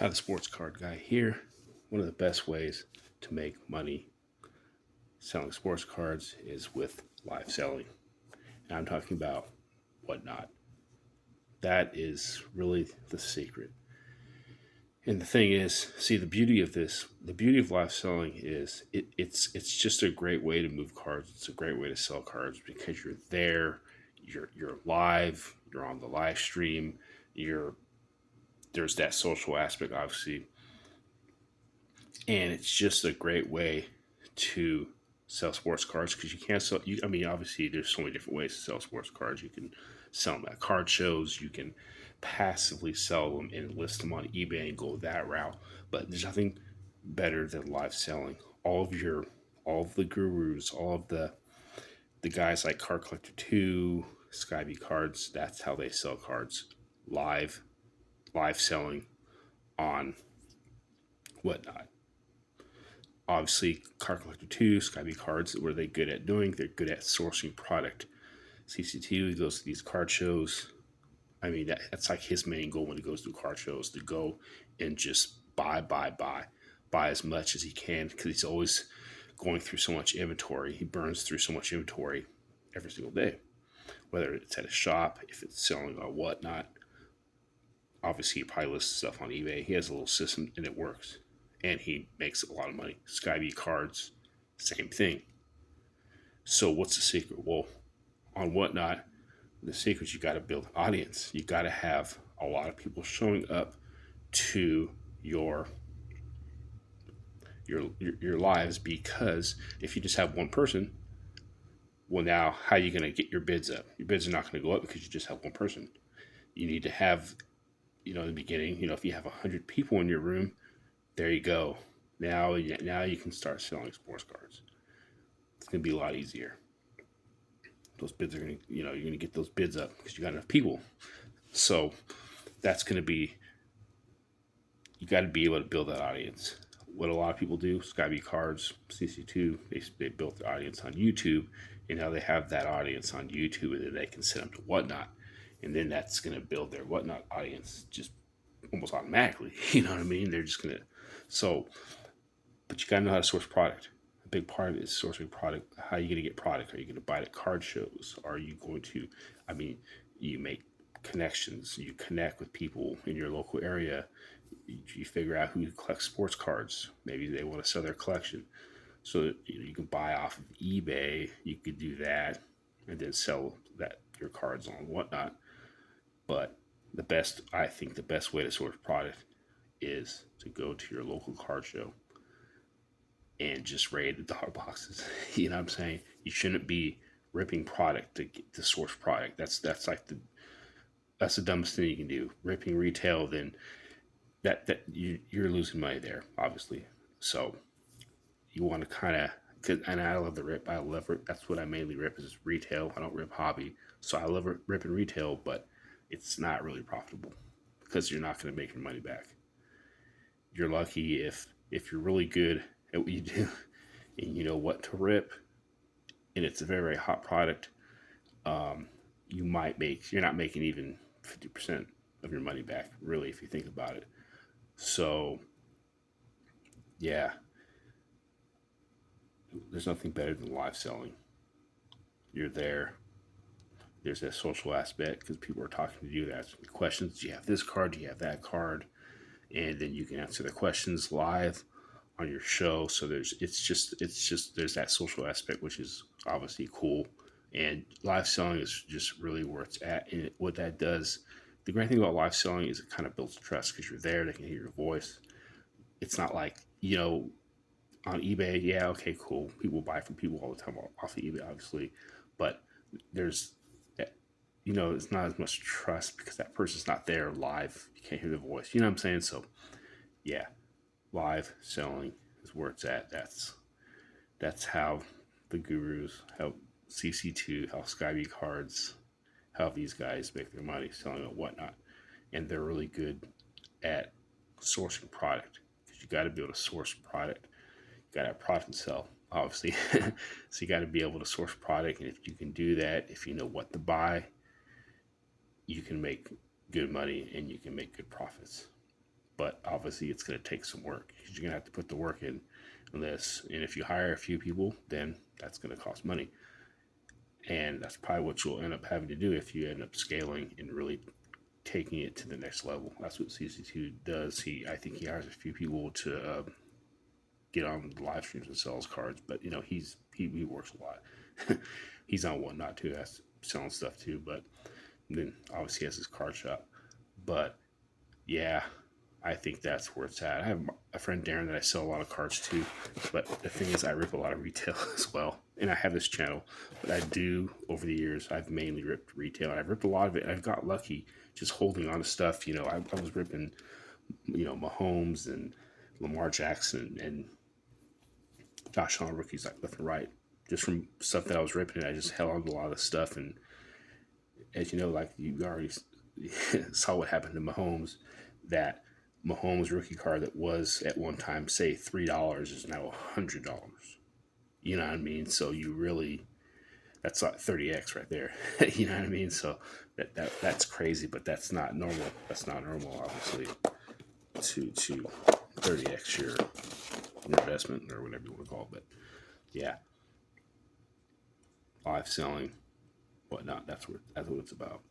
Ty the Sports Card Guy here. One of the best ways to make money selling sports cards is with live selling. And I'm talking about Whatnot. That is really the secret. And the thing is, see, the beauty of live selling is it's just a great way to move cards. It's a great way to sell cards because you're there, you're live, you're on the live stream, you're there's that social aspect obviously, and it's just a great way to sell sports cards because you can't sell. I mean, obviously, there's so many different ways to sell sports cards. You can sell them at card shows. You can passively sell them and list them on eBay and go that route. But there's nothing better than live selling. All of the gurus, all of the guys like Card Collector Two, Skyby Cards. That's how they sell cards, live, live selling on Whatnot. Obviously, Card Collector 2, Skyby Cards, what are they good at doing? They're good at sourcing product. CC2, he goes to these card shows. I mean, that's like his main goal when he goes to card shows, to go and just buy as much as he can because he's always going through so much inventory. He burns through so much inventory every single day, whether it's at a shop, if it's selling or whatnot. Obviously, he probably lists stuff on eBay. He has a little system and it works. And he makes a lot of money. Skyby Cards, same thing. So what's the secret? Well, on Whatnot, the secret is you got to build an audience. You got to have a lot of people showing up to your lives, because if you just have one person, well, now how are you going to get your bids up? Your bids are not going to go up because you just have one person. You need to have, in the beginning, if you have 100 people in your room, there you go. Now you can start selling sports cards. It's going to be a lot easier. Those bids are going to, you're going to get those bids up because you got enough people. So that's going to be, you got to be able to build that audience. What a lot of people do, Skyby Cards, CC2, they built the audience on YouTube, and now they have that audience on YouTube, and then they can send them to Whatnot, and then that's going to build their Whatnot audience just almost automatically. You know what I mean? They're just going to, so, but you got to know how to source product. A big part of it is sourcing product. How are you going to get product? Are you going to buy it at card shows? Are you going to, you make connections, you connect with people in your local area, you figure out who collects sports cards. Maybe they want to sell their collection. So you can buy off of eBay. You could do that and then sell your cards on Whatnot. But I think the best way to source product is to go to your local card show and just raid the dollar boxes. You know what I'm saying? You shouldn't be ripping product to source product. That's the dumbest thing you can do. Ripping retail, then you're losing money there, obviously. So you want to kind of, and I love the rip. I love rip. That's what I mainly rip is retail. I don't rip hobby. So I love ripping retail, but it's not really profitable because you're not going to make your money back. You're lucky if you're really good at what you do and you know what to rip, and it's a very, very hot product. You're not making even 50% of your money back, really, if you think about it. So, yeah, there's nothing better than live selling. You're there. There's that social aspect because people are talking to you. They're asking questions. Do you have this card? Do you have that card? And then you can answer the questions live on your show. So it's just there's that social aspect, which is obviously cool. And live selling is just really where it's at. And what that does, the great thing about live selling is it kind of builds trust because you're there. They can hear your voice. It's not like, on eBay, yeah, okay, cool. People buy from people all the time off of eBay, obviously. But there's, it's not as much trust because that person's not there live. You can't hear the voice. You know what I'm saying? So, yeah, live selling is where it's at. That's how the gurus, how CC2, how Skyby Cards, how these guys make their money selling and whatnot. And they're really good at sourcing product because you got to be able to source product. You got to have product and sell, obviously. So you got to be able to source product. And if you can do that, if you know what to buy, you can make good money and you can make good profits. but obviously it's going to take some work because you're going to have to put the work in this. And if you hire a few people, then that's going to cost money. And that's probably what you'll end up having to do if you end up scaling and really taking it to the next level. That's what CC2 does. I think he hires a few people to get on the live streams and sell his cards, but he works a lot. He's on Whatnot too, that's selling stuff too, but then obviously he has his card shop. But yeah, I think that's where it's at. I have a friend Darren that I sell a lot of cards to, but the thing is, I rip a lot of retail as well. And I have this channel, but I do over the years. I've mainly ripped retail, and I've ripped a lot of it. And I've got lucky just holding on to stuff. I was ripping, Mahomes and Lamar Jackson and Josh Allen rookies like left and right, just from stuff that I was ripping. I just held on to a lot of stuff, and as you know, like you already saw what happened to Mahomes, that Mahomes rookie card that was at one time say $3 is now $100. You know what I mean? So you really, that's like 30x right there. You know what I mean? So that's crazy, but that's not normal. That's not normal, obviously, to 30x your investment or whatever you want to call it. But yeah, live selling, whatnot. That's what it's about.